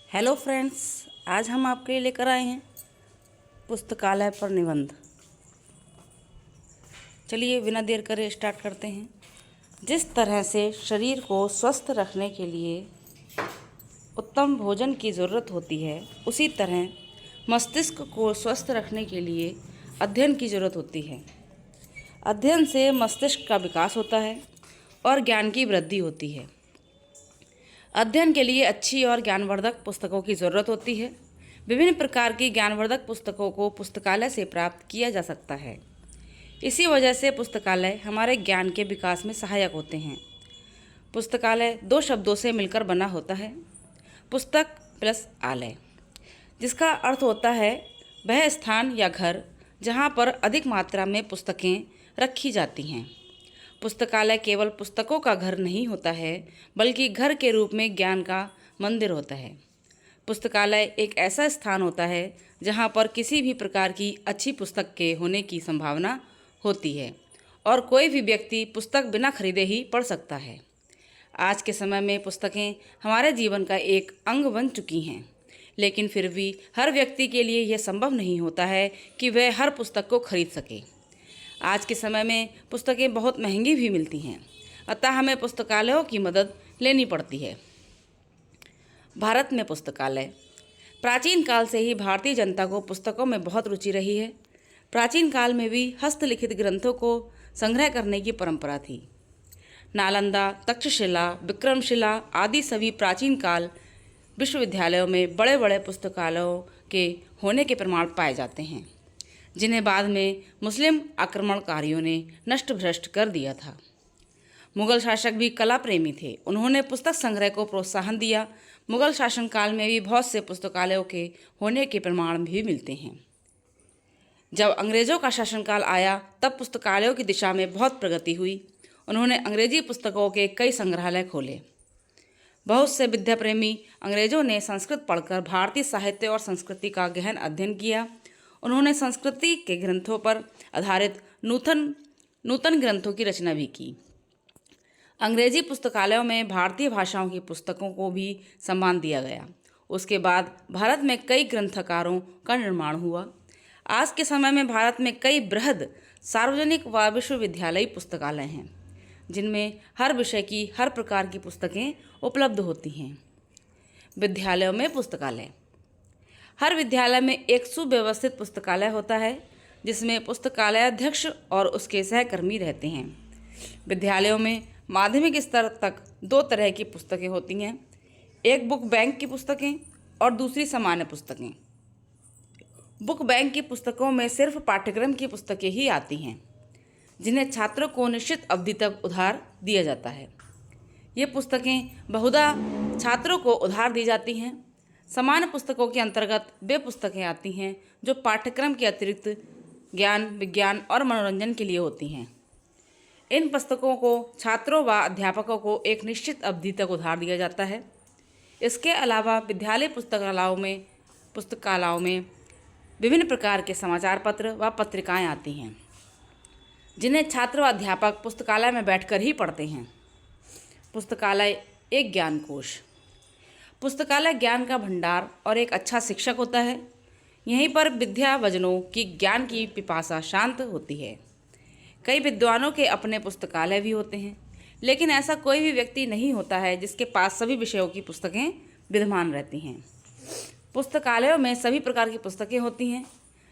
Hello friends, आज हम आपके लिए लेकर आए हैं पुस्तकालय पर निबंध। चलिए बिना देर करे स्टार्ट करते हैं। जिस तरह से शरीर को स्वस्थ रखने के लिए उत्तम भोजन की ज़रूरत होती है, उसी तरह मस्तिष्क को स्वस्थ रखने के लिए अध्ययन की ज़रूरत होती है। अध्ययन से मस्तिष्क का विकास होता है और ज्ञान की वृद्धि होती है। अध्ययन के लिए अच्छी और ज्ञानवर्धक पुस्तकों की ज़रूरत होती है। विभिन्न प्रकार की ज्ञानवर्धक पुस्तकों को पुस्तकालय से प्राप्त किया जा सकता है। इसी वजह से पुस्तकालय हमारे ज्ञान के विकास में सहायक होते हैं। पुस्तकालय दो शब्दों से मिलकर बना होता है, पुस्तक प्लस आलय, जिसका अर्थ होता है वह स्थान या घर जहाँ पर अधिक मात्रा में पुस्तकें रखी जाती हैं। पुस्तकालय केवल पुस्तकों का घर नहीं होता है, बल्कि घर के रूप में ज्ञान का मंदिर होता है। पुस्तकालय एक ऐसा स्थान होता है जहाँ पर किसी भी प्रकार की अच्छी पुस्तक के होने की संभावना होती है और कोई भी व्यक्ति पुस्तक बिना खरीदे ही पढ़ सकता है। आज के समय में पुस्तकें हमारे जीवन का एक अंग बन चुकी हैं, लेकिन फिर भी हर व्यक्ति के लिए यह संभव नहीं होता है कि वह हर पुस्तक को खरीद सके। आज के समय में पुस्तकें बहुत महंगी भी मिलती हैं, अतः हमें पुस्तकालयों की मदद लेनी पड़ती है। भारत में पुस्तकालय प्राचीन काल से ही भारतीय जनता को पुस्तकों में बहुत रुचि रही है। प्राचीन काल में भी हस्तलिखित ग्रंथों को संग्रह करने की परंपरा थी। नालंदा, तक्षशिला, विक्रमशिला आदि सभी प्राचीन काल विश्वविद्यालयों में बड़े बड़े पुस्तकालयों के होने के प्रमाण पाए जाते हैं, जिन्हें बाद में मुस्लिम आक्रमणकारियों ने नष्ट भ्रष्ट कर दिया था। मुगल शासक भी कला प्रेमी थे, उन्होंने पुस्तक संग्रह को प्रोत्साहन दिया। मुगल शासनकाल में भी बहुत से पुस्तकालयों के होने के प्रमाण भी मिलते हैं। जब अंग्रेज़ों का शासनकाल आया, तब पुस्तकालयों की दिशा में बहुत प्रगति हुई। उन्होंने अंग्रेजी पुस्तकों के कई संग्रहालय खोले। बहुत से विद्या प्रेमी अंग्रेज़ों ने संस्कृत पढ़कर भारतीय साहित्य और संस्कृति का गहन अध्ययन किया। उन्होंने संस्कृति के ग्रंथों पर आधारित नूतन ग्रंथों की रचना भी की। अंग्रेजी पुस्तकालयों में भारतीय भाषाओं की पुस्तकों को भी सम्मान दिया गया। उसके बाद भारत में कई ग्रंथकारों का निर्माण हुआ। आज के समय में भारत में कई बृहद सार्वजनिक व विश्वविद्यालयी पुस्तकालय हैं, जिनमें हर विषय की हर प्रकार की पुस्तकें उपलब्ध होती हैं। विद्यालयों में पुस्तकालय हर विद्यालय में एक सुव्यवस्थित पुस्तकालय होता है, जिसमें पुस्तकालयाध्यक्ष और उसके सहकर्मी रहते हैं। विद्यालयों में माध्यमिक स्तर तक दो तरह की पुस्तकें होती हैं, एक बुक बैंक की पुस्तकें और दूसरी सामान्य पुस्तकें। बुक बैंक की पुस्तकों में सिर्फ पाठ्यक्रम की पुस्तकें ही आती हैं, जिन्हें छात्रों को निश्चित अवधि तक उधार दिया जाता है। ये पुस्तकें बहुधा छात्रों को उधार दी जाती हैं। सामान्य पुस्तकों के अंतर्गत वे पुस्तकें आती हैं जो पाठ्यक्रम के अतिरिक्त ज्ञान, विज्ञान और मनोरंजन के लिए होती हैं। इन पुस्तकों को छात्रों व अध्यापकों को एक निश्चित अवधि तक उधार दिया जाता है। इसके अलावा विद्यालय पुस्तकालयों में विभिन्न प्रकार के समाचार पत्र व पत्रिकाएं आती हैं, जिन्हें छात्र व अध्यापक पुस्तकालय में बैठकर ही पढ़ते हैं। पुस्तकालय एक ज्ञान कोश पुस्तकालय ज्ञान का भंडार और एक अच्छा शिक्षक होता है। यहीं पर विद्यावजनों की ज्ञान की पिपासा शांत होती है। कई विद्वानों के अपने पुस्तकालय भी होते हैं, लेकिन ऐसा कोई भी व्यक्ति नहीं होता है जिसके पास सभी विषयों की पुस्तकें विद्यमान रहती हैं। पुस्तकालयों में सभी प्रकार की पुस्तकें होती हैं,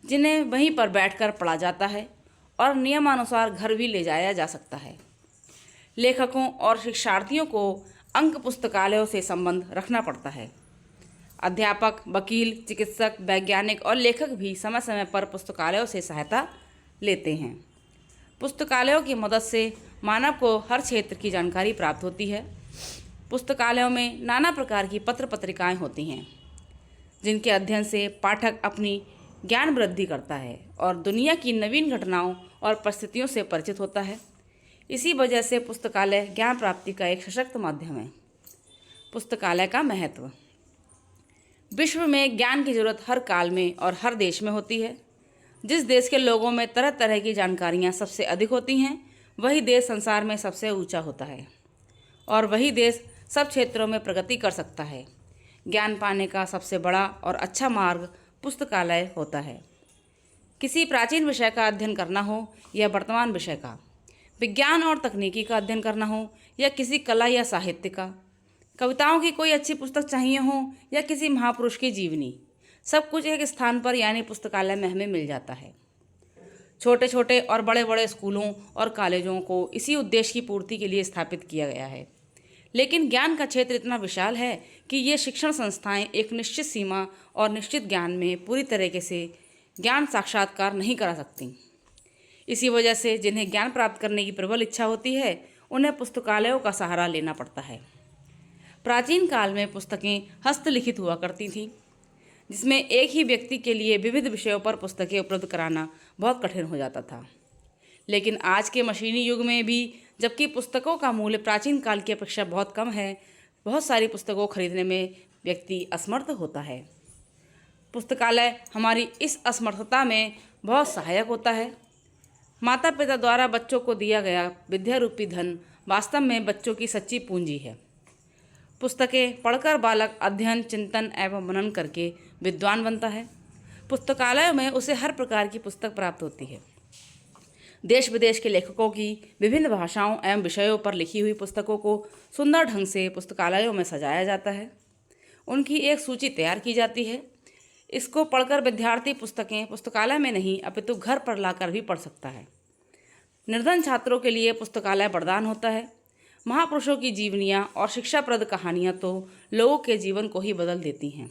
जिन्हें वहीं पर बैठकर पढ़ा जाता है और नियमानुसार घर भी ले जाया जा सकता है। लेखकों और शिक्षार्थियों को अंक पुस्तकालयों से संबंध रखना पड़ता है। अध्यापक, वकील, चिकित्सक, वैज्ञानिक और लेखक भी समय समय पर पुस्तकालयों से सहायता लेते हैं। पुस्तकालयों की मदद से मानव को हर क्षेत्र की जानकारी प्राप्त होती है। पुस्तकालयों में नाना प्रकार की पत्र पत्रिकाएं होती हैं, जिनके अध्ययन से पाठक अपनी ज्ञान वृद्धि करता है और दुनिया की नवीन घटनाओं और परिस्थितियों से परिचित होता है। इसी वजह से पुस्तकालय ज्ञान प्राप्ति का एक सशक्त माध्यम है। पुस्तकालय का महत्व विश्व में ज्ञान की जरूरत हर काल में और हर देश में होती है। जिस देश के लोगों में तरह तरह की जानकारियाँ सबसे अधिक होती हैं, वही देश संसार में सबसे ऊंचा होता है और वही देश सब क्षेत्रों में प्रगति कर सकता है। ज्ञान पाने का सबसे बड़ा और अच्छा मार्ग पुस्तकालय होता है। किसी प्राचीन विषय का अध्ययन करना हो या वर्तमान विषय का, विज्ञान और तकनीकी का अध्ययन करना हो या किसी कला या साहित्य का, कविताओं की कोई अच्छी पुस्तक चाहिए हो या किसी महापुरुष की जीवनी, सब कुछ एक स्थान पर यानी पुस्तकालय में हमें मिल जाता है। छोटे छोटे और बड़े बड़े स्कूलों और कॉलेजों को इसी उद्देश्य की पूर्ति के लिए स्थापित किया गया है। लेकिन ज्ञान का क्षेत्र इतना विशाल है कि ये शिक्षण संस्थाएं एक निश्चित सीमा और निश्चित ज्ञान में पूरी तरीके से ज्ञान साक्षात्कार नहीं करा सकती। इसी वजह से जिन्हें ज्ञान प्राप्त करने की प्रबल इच्छा होती है, उन्हें पुस्तकालयों का सहारा लेना पड़ता है। प्राचीन काल में पुस्तकें हस्तलिखित हुआ करती थीं, जिसमें एक ही व्यक्ति के लिए विविध विषयों पर पुस्तकें उपलब्ध कराना बहुत कठिन हो जाता था। लेकिन आज के मशीनी युग में भी जबकि पुस्तकों का मूल्य प्राचीन काल की अपेक्षा बहुत कम है, बहुत सारी पुस्तकों खरीदने में व्यक्ति असमर्थ होता है। पुस्तकालय हमारी इस असमर्थता में बहुत सहायक होता है। माता पिता द्वारा बच्चों को दिया गया विद्या रूपी धन वास्तव में बच्चों की सच्ची पूंजी है। पुस्तकें पढ़कर बालक अध्ययन, चिंतन एवं मनन करके विद्वान बनता है। पुस्तकालयों में उसे हर प्रकार की पुस्तक प्राप्त होती है। देश विदेश के लेखकों की विभिन्न भाषाओं एवं विषयों पर लिखी हुई पुस्तकों को सुंदर ढंग से पुस्तकालयों में सजाया जाता है। उनकी एक सूची तैयार की जाती है। इसको पढ़कर विद्यार्थी पुस्तकें पुस्तकालय में नहीं अपितु घर पर लाकर भी पढ़ सकता है। निर्धन छात्रों के लिए पुस्तकालय वरदान होता है। महापुरुषों की जीवनियाँ और शिक्षाप्रद कहानियाँ तो लोगों के जीवन को ही बदल देती हैं।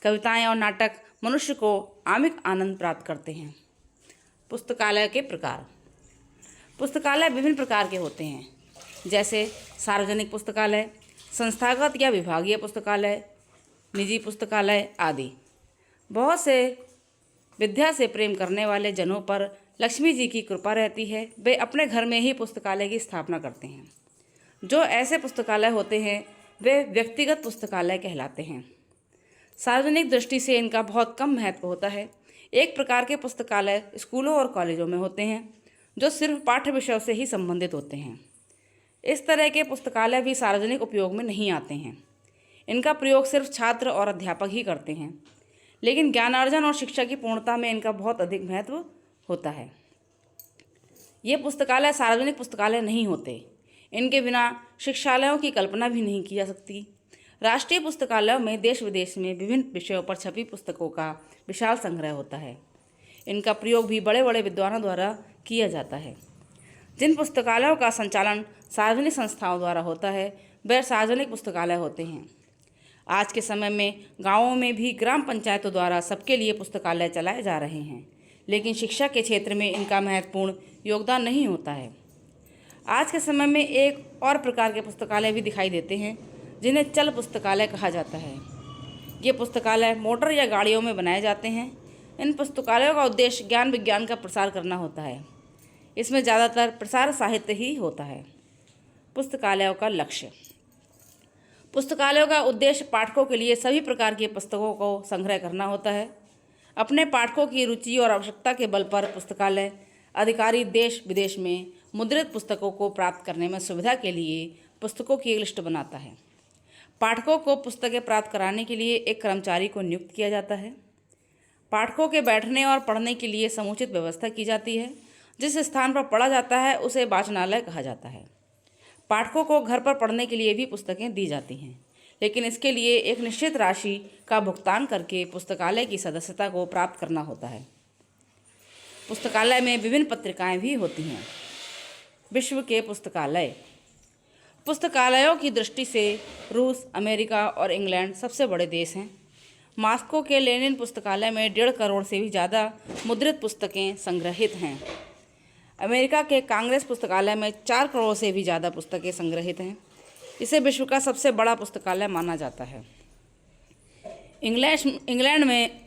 कविताएं और नाटक मनुष्य को आमिक आनंद प्राप्त करते हैं। पुस्तकालय के प्रकार। पुस्तकालय विभिन्न प्रकार के होते हैं, जैसे सार्वजनिक पुस्तकालय, संस्थागत या विभागीय पुस्तकालय, निजी पुस्तकालय आदि। बहुत से विद्या से प्रेम करने वाले जनों पर लक्ष्मी जी की कृपा रहती है। वे अपने घर में ही पुस्तकालय की स्थापना करते हैं। जो ऐसे पुस्तकालय होते हैं वे व्यक्तिगत पुस्तकालय कहलाते हैं। सार्वजनिक दृष्टि से इनका बहुत कम महत्व होता है। एक प्रकार के पुस्तकालय स्कूलों और कॉलेजों में होते हैं, जो सिर्फ पाठ्य विषयों से ही संबंधित होते हैं। इस तरह के पुस्तकालय भी सार्वजनिक उपयोग में नहीं आते हैं। इनका प्रयोग सिर्फ छात्र और अध्यापक ही करते हैं। लेकिन ज्ञानार्जन और शिक्षा की पूर्णता में इनका बहुत अधिक महत्व होता है। ये पुस्तकालय सार्वजनिक पुस्तकालय नहीं होते। इनके बिना शिक्षालयों की कल्पना भी नहीं की जा सकती। राष्ट्रीय पुस्तकालयों में देश विदेश में विभिन्न विषयों पर छपी पुस्तकों का विशाल संग्रह होता है। इनका प्रयोग भी बड़े बड़े विद्वानों द्वारा किया जाता है। जिन पुस्तकालयों का संचालन सार्वजनिक संस्थाओं द्वारा होता है वे सार्वजनिक पुस्तकालय होते हैं। आज के समय में गाँवों में भी ग्राम पंचायतों द्वारा सबके लिए पुस्तकालय चलाए जा रहे हैं, लेकिन शिक्षा के क्षेत्र में इनका महत्वपूर्ण योगदान नहीं होता है। आज के समय में एक और प्रकार के पुस्तकालय भी दिखाई देते हैं, जिन्हें चल पुस्तकालय कहा जाता है। ये पुस्तकालय मोटर या गाड़ियों में बनाए जाते हैं। इन पुस्तकालयों का उद्देश्य ज्ञान विज्ञान का प्रसार करना होता है। इसमें ज़्यादातर प्रसार साहित्य ही होता है। पुस्तकालयों का लक्ष्य। पुस्तकालयों का उद्देश्य पाठकों के लिए सभी प्रकार की पुस्तकों को संग्रह करना होता है। अपने पाठकों की रुचि और आवश्यकता के बल पर पुस्तकालय अधिकारी देश विदेश में मुद्रित पुस्तकों को प्राप्त करने में सुविधा के लिए पुस्तकों की एक लिस्ट बनाता है। पाठकों को पुस्तकें प्राप्त कराने के लिए एक कर्मचारी को नियुक्त किया जाता है। पाठकों के बैठने और पढ़ने के लिए समुचित व्यवस्था की जाती है। जिस स्थान पर पढ़ा जाता है उसे वाचनालय कहा जाता है। पाठकों को घर पर पढ़ने के लिए भी पुस्तकें दी जाती हैं, लेकिन इसके लिए एक निश्चित राशि का भुगतान करके पुस्तकालय की सदस्यता को प्राप्त करना होता है। पुस्तकालय में विभिन्न पत्रिकाएं भी होती हैं। विश्व के पुस्तकालय। पुस्तकालयों की दृष्टि से रूस, अमेरिका और इंग्लैंड सबसे बड़े देश हैं। मॉस्को के लेनिन पुस्तकालय में 1.5 करोड़ से भी ज़्यादा मुद्रित पुस्तकें संग्रहित हैं। अमेरिका के कांग्रेस पुस्तकालय में 4 करोड़ से भी ज़्यादा पुस्तकें संग्रहित हैं। इसे विश्व का सबसे बड़ा पुस्तकालय माना जाता है। इंग्लैंड में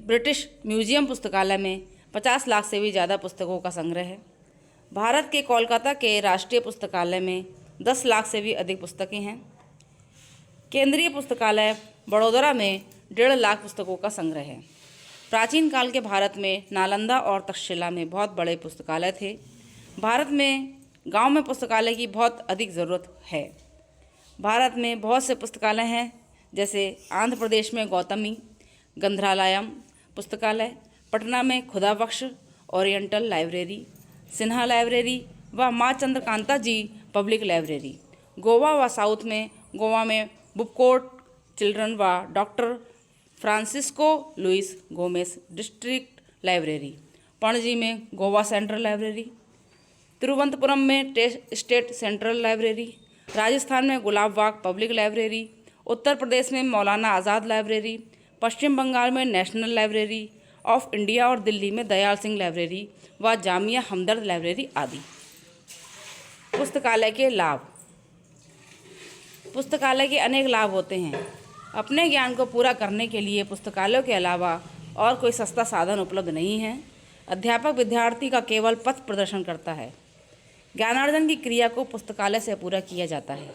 ब्रिटिश म्यूजियम पुस्तकालय में 50 लाख से भी ज़्यादा पुस्तकों का संग्रह है। भारत के कोलकाता के राष्ट्रीय पुस्तकालय में 10 लाख से भी अधिक पुस्तकें हैं। केंद्रीय पुस्तकालय बड़ौदरा में 1.5 लाख पुस्तकों का संग्रह है। प्राचीन काल के भारत में नालंदा और तक्षशिला में बहुत बड़े पुस्तकालय थे। भारत में गांव में पुस्तकालय की बहुत अधिक ज़रूरत है। भारत में बहुत से पुस्तकालय हैं जैसे आंध्र प्रदेश में गौतमी गंधरालयम पुस्तकालय, पटना में Khuda Bakhsh oriental library, Sinha library व माँ चंद्रकांता जी पब्लिक लाइब्रेरी। गोवा व साउथ में गोवा में बुककोट चिल्ड्रन व doctor Francisco Luis Gomes district library. Panaji में गोवा सेंट्रल लाइब्रेरी, तिरुवनंतपुरम में स्टेट सेंट्रल लाइब्रेरी, राजस्थान में गुलाब बाग पब्लिक लाइब्रेरी, उत्तर प्रदेश में मौलाना आज़ाद लाइब्रेरी, पश्चिम बंगाल में नेशनल लाइब्रेरी ऑफ इंडिया और दिल्ली में दयाल सिंह लाइब्रेरी व जामिया हमदर्द लाइब्रेरी आदि। पुस्तकालय के लाभ। पुस्तकालय के अनेक लाभ होते हैं। अपने ज्ञान को पूरा करने के लिए पुस्तकालयों के अलावा और कोई सस्ता साधन उपलब्ध नहीं है। अध्यापक विद्यार्थी का केवल पथ प्रदर्शन करता है। ज्ञानार्जन की क्रिया को पुस्तकालय से पूरा किया जाता है।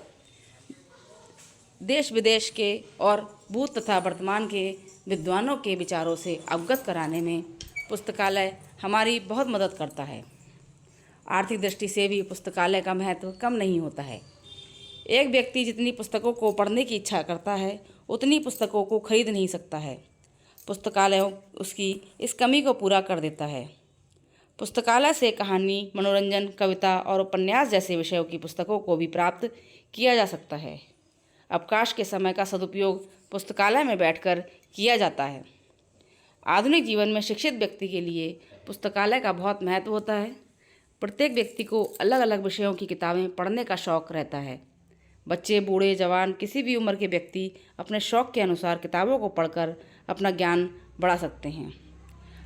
देश विदेश के और भूत तथा वर्तमान के विद्वानों के विचारों से अवगत कराने में पुस्तकालय हमारी बहुत मदद करता है। आर्थिक दृष्टि से भी पुस्तकालय का महत्व कम नहीं होता है। एक व्यक्ति जितनी पुस्तकों को पढ़ने की इच्छा करता है उतनी पुस्तकों को खरीद नहीं सकता है। पुस्तकालय उसकी इस कमी को पूरा कर देता है। पुस्तकालय से कहानी, मनोरंजन, कविता और उपन्यास जैसे विषयों की पुस्तकों को भी प्राप्त किया जा सकता है। अवकाश के समय का सदुपयोग पुस्तकालय में बैठकर किया जाता है। आधुनिक जीवन में शिक्षित व्यक्ति के लिए पुस्तकालय का बहुत महत्व होता है। प्रत्येक व्यक्ति को अलग अलग विषयों की किताबें पढ़ने का शौक़ रहता है। बच्चे, बूढ़े, जवान, किसी भी उम्र के व्यक्ति अपने शौक़ के अनुसार किताबों को पढ़कर अपना ज्ञान बढ़ा सकते हैं।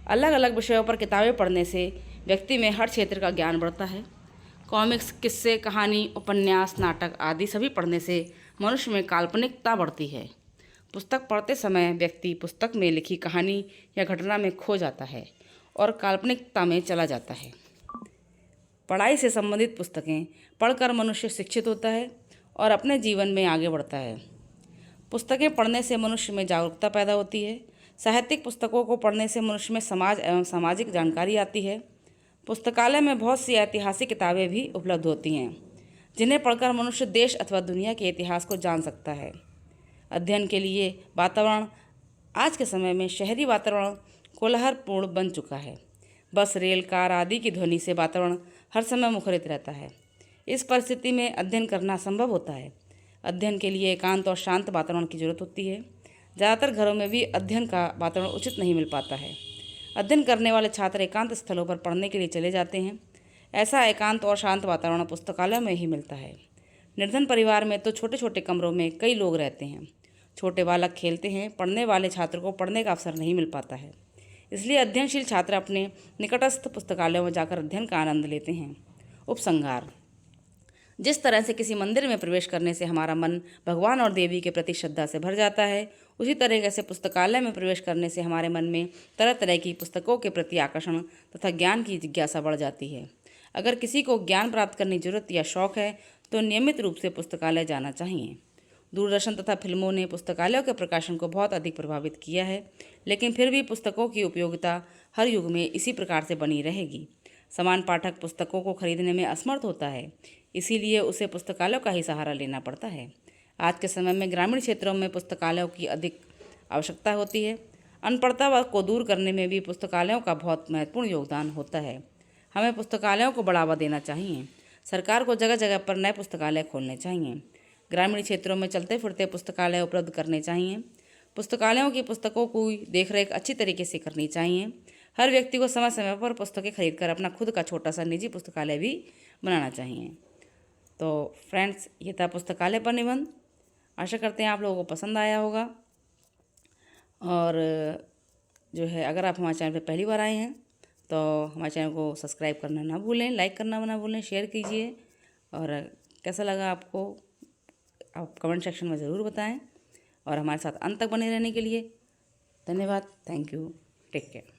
अलग अलग विषयों पर किताबें पढ़ने से व्यक्ति में हर क्षेत्र का ज्ञान बढ़ता है। कॉमिक्स, किस्से, कहानी, उपन्यास, नाटक आदि सभी पढ़ने से मनुष्य में काल्पनिकता बढ़ती है। पुस्तक पढ़ते समय व्यक्ति पुस्तक में लिखी कहानी या घटना में खो जाता है और काल्पनिकता में चला जाता है। पढ़ाई से संबंधित पुस्तकें पढ़कर मनुष्य शिक्षित होता है और अपने जीवन में आगे बढ़ता है। पुस्तकें पढ़ने से मनुष्य में जागरूकता पैदा होती है। साहित्यिक पुस्तकों को पढ़ने से मनुष्य में समाज एवं सामाजिक जानकारी आती है। पुस्तकालय में बहुत सी ऐतिहासिक किताबें भी उपलब्ध होती हैं जिन्हें पढ़कर मनुष्य देश अथवा दुनिया के इतिहास को जान सकता है। अध्ययन के लिए वातावरण आज के समय में शहरी वातावरण कोलाहलपूर्ण बन चुका है। बस, रेल, कार आदि की ध्वनि से वातावरण हर समय मुखरित रहता है। इस परिस्थिति में अध्ययन करना संभव होता है। अध्ययन के लिए एकांत और शांत वातावरण की जरूरत होती है। ज़्यादातर घरों में भी अध्ययन का वातावरण उचित नहीं मिल पाता है। अध्ययन करने वाले छात्र एकांत स्थलों पर पढ़ने के लिए चले जाते हैं। ऐसा एकांत और शांत वातावरण पुस्तकालय में ही मिलता है। निर्धन परिवार में तो छोटे छोटे कमरों में कई लोग रहते हैं। छोटे बालक खेलते हैं। पढ़ने वाले छात्र को पढ़ने का अवसर नहीं मिल पाता है। इसलिए अध्ययनशील छात्र अपने निकटस्थ पुस्तकालयों में जाकर अध्ययन का आनंद लेते हैं। उपसंहार। जिस तरह से किसी मंदिर में प्रवेश करने से हमारा मन भगवान और देवी के प्रति श्रद्धा से भर जाता है, उसी तरीके से पुस्तकालय में प्रवेश करने से हमारे मन में तरह तरह की पुस्तकों के प्रति आकर्षण तथा ज्ञान की जिज्ञासा बढ़ जाती है। अगर किसी को ज्ञान प्राप्त करने की जरूरत या शौक़ है तो नियमित रूप से पुस्तकालय जाना चाहिए। दूरदर्शन तथा फिल्मों ने पुस्तकालयों के प्रकाशन को बहुत अधिक प्रभावित किया है, लेकिन फिर भी पुस्तकों की उपयोगिता हर युग में इसी प्रकार से बनी रहेगी। समान पाठक पुस्तकों को खरीदने में असमर्थ होता है, इसीलिए उसे पुस्तकालयों का ही सहारा लेना पड़ता है। आज के समय में ग्रामीण क्षेत्रों में पुस्तकालयों की अधिक आवश्यकता होती है। अनपढ़ता को दूर करने में भी पुस्तकालयों का बहुत महत्वपूर्ण योगदान होता है। हमें पुस्तकालयों को बढ़ावा देना चाहिए। सरकार को जगह जगह पर नए पुस्तकालय खोलने चाहिए। ग्रामीण क्षेत्रों में चलते फिरते पुस्तकालय उपलब्ध करने चाहिए। पुस्तकालयों की पुस्तकों की देखरेख अच्छी तरीके से करनी चाहिए। हर व्यक्ति को समय समय पर पुस्तकें खरीदकर अपना खुद का छोटा सा निजी पुस्तकालय भी बनाना चाहिए। तो फ्रेंड्स, ये था पुस्तकालय पर निबंध। आशा करते हैं आप लोगों को पसंद आया होगा। और जो है, अगर आप हमारे चैनल पर पहली बार आए हैं तो हमारे चैनल को सब्सक्राइब करना ना भूलें, लाइक करना ना भूलें, शेयर कीजिए। और कैसा लगा आपको आप कमेंट सेक्शन में ज़रूर बताएं। और हमारे साथ अंत तक बने रहने के लिए धन्यवाद। Thank you. Take care.